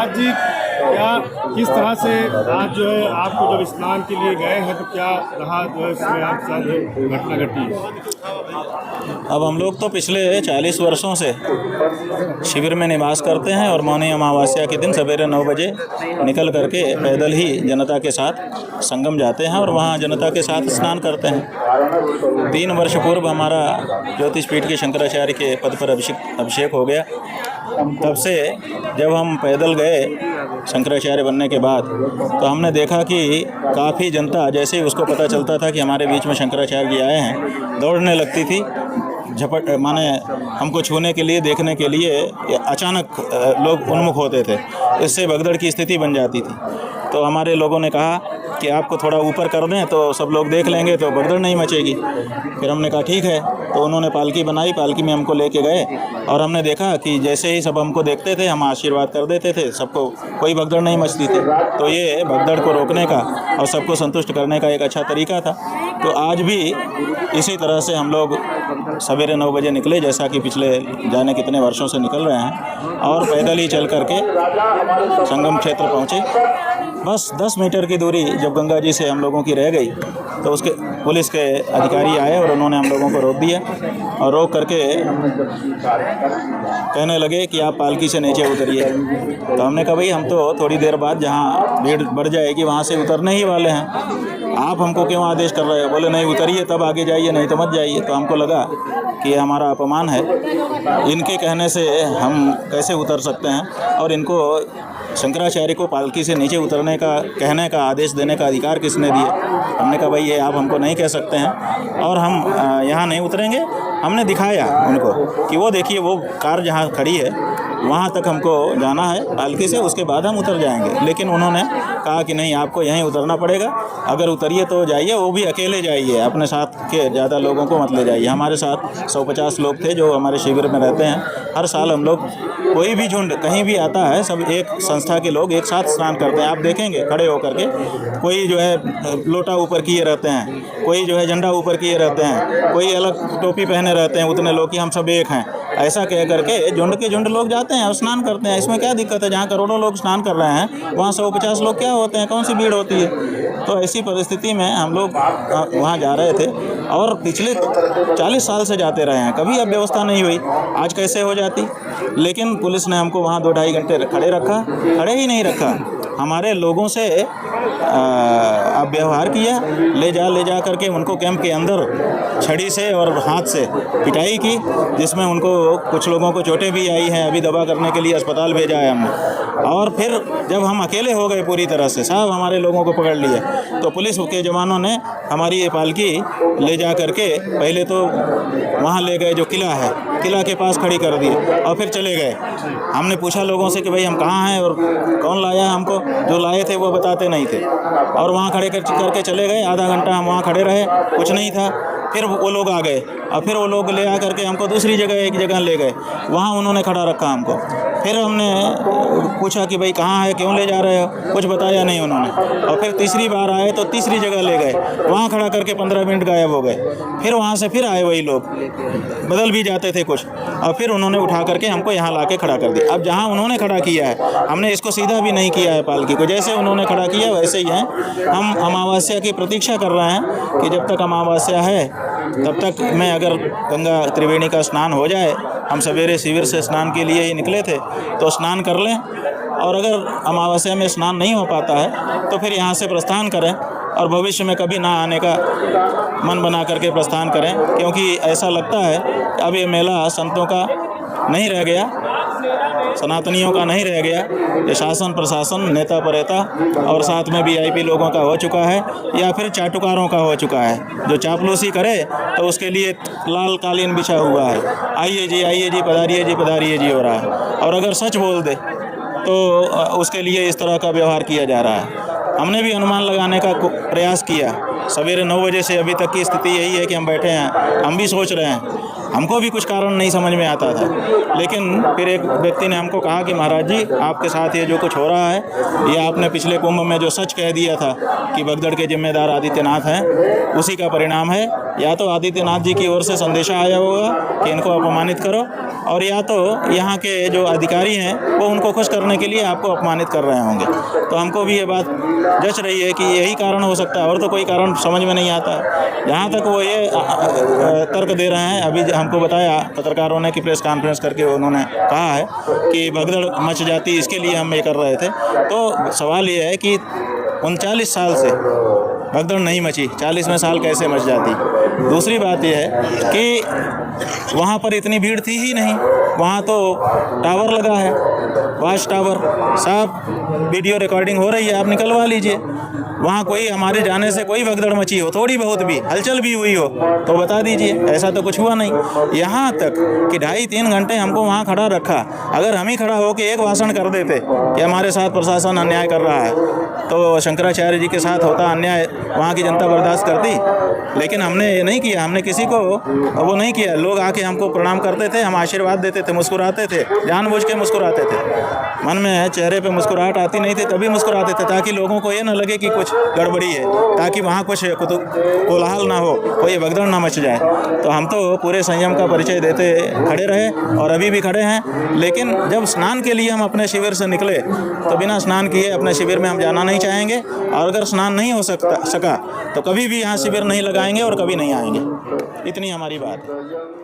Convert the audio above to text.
महाराज जी, क्या किस तरह से आज जो है आपको जब स्नान के लिए गए हैं तो क्या रहा जो है इसमें आपके साथ जो घटना घटी? अब हम लोग तो पिछले 40 वर्षों से शिविर में निवास करते हैं और मौनी अमावस्या के दिन सवेरे 9 बजे निकल करके पैदल ही जनता के साथ संगम जाते हैं और वहाँ जनता के साथ स्नान करते हैं। 3 वर्ष पूर्व हमारा ज्योतिष पीठ के शंकराचार्य के पद पर अभिषेक हो गया। तब से जब हम पैदल गए शंकराचार्य बनने के बाद, तो हमने देखा कि काफ़ी जनता जैसे ही उसको पता चलता था कि हमारे बीच में शंकराचार्य जी आए हैं, दौड़ने लगती थी। झपट माने हमको छूने के लिए, देखने के लिए अचानक लोग उन्मुख होते थे। इससे भगदड़ की स्थिति बन जाती थी। तो हमारे लोगों ने कहा कि आपको थोड़ा ऊपर कर दें तो सब लोग देख लेंगे, तो भगदड़ नहीं मचेगी। फिर हमने कहा ठीक है। तो उन्होंने पालकी बनाई, पालकी में हमको लेके गए और हमने देखा कि जैसे ही सब हमको देखते थे हम आशीर्वाद कर देते थे, सबको कोई भगदड़ नहीं मचती थी। तो ये भगदड़ को रोकने का और सबको संतुष्ट करने का एक अच्छा तरीका था। तो आज भी इसी तरह से हम लोग सवेरे 9 बजे निकले, जैसा कि पिछले जाने कितने वर्षों से निकल रहे हैं, और पैदल ही चल करके संगम क्षेत्र पहुँचे। बस 10 मीटर की दूरी जब गंगा जी से हम लोगों की रह गई तो उसके पुलिस के अधिकारी आए और उन्होंने हम लोगों को रोक दिया और रोक करके कहने लगे कि आप पालकी से नीचे उतरिए। तो हमने कहा भाई हम तो थोड़ी देर बाद जहाँ भीड़ बढ़ जाएगी वहाँ से उतरने ही वाले हैं, आप हमको क्यों आदेश कर रहे हो? बोले नहीं उतरिए तब आगे जाइए, नहीं तो मत जाइए। तो हमको लगा कि ये हमारा अपमान है, इनके कहने से हम कैसे उतर सकते हैं, और इनको शंकराचार्य को पालकी से नीचे उतरने का कहने का आदेश देने का अधिकार किसने दिया? हमने कहा भाई ये आप हमको नहीं कह सकते हैं और हम यहाँ नहीं उतरेंगे। हमने दिखाया उनको कि वो देखिए वो कार जहाँ खड़ी है वहाँ तक हमको जाना है पालकी से, उसके बाद हम उतर जाएंगे। लेकिन उन्होंने कहा कि नहीं आपको यहीं उतरना पड़ेगा, अगर उतरिए तो जाइए, वो भी अकेले जाइए, अपने साथ के ज़्यादा लोगों को मत ले जाइए। हमारे साथ 150 लोग थे जो हमारे शिविर में रहते हैं। हर साल हम लोग कोई भी झुंड कहीं भी आता है, सब एक संस्था के लोग एक साथ स्नान करते हैं। आप देखेंगे खड़े होकर के, कोई जो है लोटा ऊपर किए रहते हैं, कोई जो है झंडा ऊपर किए रहते हैं, कोई अलग टोपी पहने रहते हैं, उतने लोग कि हम सब एक हैं। ऐसा कह करके झुंड के झुंड लोग जाते हैं और स्नान करते हैं। इसमें क्या दिक्कत है? जहाँ करोड़ों लोग स्नान कर रहे हैं वहाँ 150 लोग क्या होते हैं, कौन सी भीड़ होती है? तो ऐसी परिस्थिति में हम लोग वहाँ जा रहे थे और पिछले 40 साल से जाते रहे हैं, कभी अब व्यवस्था नहीं हुई। आज कैसे हो जाती? लेकिन पुलिस ने हमको वहाँ 2-2.5 घंटे खड़े रखा, खड़े ही नहीं रखा, हमारे लोगों से अब व्यवहार किया, ले जा करके उनको कैंप के अंदर छड़ी से और हाथ से पिटाई की, जिसमें उनको कुछ लोगों को चोटें भी आई हैं। अभी दवा करने के लिए अस्पताल भेजा है हमने। और फिर जब हम अकेले हो गए पूरी तरह से, साहब हमारे लोगों को पकड़ लिए, तो पुलिस के जवानों ने हमारी ये पालकी ले जा करके पहले तो वहाँ ले गए जो किला है, किला के पास खड़ी कर दी और फिर चले गए। हमने पूछा लोगों से कि भाई हम कहाँ हैं और कौन लाया हमको, जो लाए थे वो बताते नहीं थे, और वहाँ खड़े करके चले गए। आधा घंटा हम वहाँ खड़े रहे, कुछ नहीं था। फिर वो लोग आ गए और फिर वो लोग ले आ करके हमको दूसरी जगह एक जगह ले गए, वहाँ उन्होंने खड़ा रखा हमको। फिर हमने पूछा कि भाई कहाँ है, क्यों ले जा रहे हो, कुछ बताया नहीं उन्होंने। और फिर तीसरी बार आए तो तीसरी जगह ले गए, वहाँ खड़ा करके 15 मिनट गायब हो गए। फिर वहाँ से फिर आए वही लोग, बदल भी जाते थे कुछ, और फिर उन्होंने उठा करके हमको यहाँ ला के खड़ा कर दिया। अब जहाँ उन्होंने खड़ा किया है, हमने इसको सीधा भी नहीं किया है पालकी को, जैसे उन्होंने खड़ा किया वैसे ही है। हम अमावस्या की प्रतीक्षा कर रहे हैं कि जब तक अमावस्या है तब तक में अगर गंगा त्रिवेणी का स्नान हो जाए, हम सवेरे शिविर से स्नान के लिए ही निकले थे, तो स्नान कर लें, और अगर अमावस्या में स्नान नहीं हो पाता है तो फिर यहाँ से प्रस्थान करें और भविष्य में कभी ना आने का मन बना करके प्रस्थान करें। क्योंकि ऐसा लगता है अब ये मेला संतों का नहीं रह गया, सनातनियों का नहीं रह गया, ये शासन प्रशासन नेता परेता और साथ में VIP लोगों का हो चुका है, या फिर चाटुकारों का हो चुका है। जो चापलूसी करे तो उसके लिए लाल कालीन बिछा हुआ है, आइए जी पधारिए जी हो रहा है, और अगर सच बोल दे तो उसके लिए इस तरह का व्यवहार किया जा रहा है। हमने भी अनुमान लगाने का प्रयास किया, सवेरे 9 बजे से अभी तक की स्थिति यही है कि हम बैठे हैं। हम भी सोच रहे हैं, हमको भी कुछ कारण नहीं समझ में आता था, लेकिन फिर एक व्यक्ति ने हमको कहा कि महाराज जी आपके साथ ये जो कुछ हो रहा है, ये आपने पिछले कुंभ में जो सच कह दिया था कि भगदड़ के जिम्मेदार आदित्यनाथ हैं, उसी का परिणाम है। या तो आदित्यनाथ जी की ओर से संदेशा आया होगा कि इनको अपमानित करो, और या तो यहाँ के जो अधिकारी हैं वो उनको खुश करने के लिए आपको अपमानित कर रहे होंगे। तो हमको भी ये बात जच रही है कि यही कारण हो सकता है, और तो कोई कारण समझ में नहीं आता है। जहाँ तक वो ये तर्क दे रहे हैं, अभी हमको बताया पत्रकारों ने कि प्रेस कॉन्फ्रेंस करके उन्होंने कहा है कि भगदड़ मच जाती, इसके लिए हम ये कर रहे थे। तो सवाल ये है कि 39 साल से भगदड़ नहीं मची, 40वें साल कैसे मच जाती। दूसरी बात यह है कि वहाँ पर इतनी भीड़ थी ही नहीं, वहाँ तो टावर लगा है, वॉच टावर, साफ वीडियो रिकॉर्डिंग हो रही है, आप निकलवा लीजिए। वहाँ कोई हमारे जाने से कोई भगदड़ मची हो, थोड़ी बहुत भी हलचल भी हुई हो तो बता दीजिए, ऐसा तो कुछ हुआ नहीं। यहाँ तक कि 2.5-3 घंटे हमको वहाँ खड़ा रखा। अगर हम ही खड़ा होकर एक भाषण कर देते कि हमारे साथ प्रशासन अन्याय कर रहा है, तो शंकराचार्य जी के साथ होता अन्याय, वहाँ की जनता बर्दाश्त करती। लेकिन हमने ये नहीं किया, हमने किसी को वो नहीं किया। लोग आके हमको प्रणाम करते थे, हम आशीर्वाद देते थे, मुस्कुराते थे, जानबूझ के मुस्कुराते थे। मन में चेहरे पे मुस्कुराहट आती नहीं थी तभी मुस्कुराते थे, ताकि लोगों को ये ना लगे कि कुछ गड़बड़ी है, ताकि वहाँ कुछ कोलाहल ना हो, कोई भगदड़ ना मच जाए। तो हम तो पूरे संयम का परिचय देते खड़े रहे और अभी भी खड़े हैं। लेकिन जब स्नान के लिए हम अपने शिविर से निकले तो बिना स्नान किए अपने शिविर में हम जाना नहीं चाहेंगे, और अगर स्नान नहीं हो सका तो कभी भी यहाँ शिविर नहीं लगाएंगे और कभी नहीं आएंगे। इतनी हमारी बात है।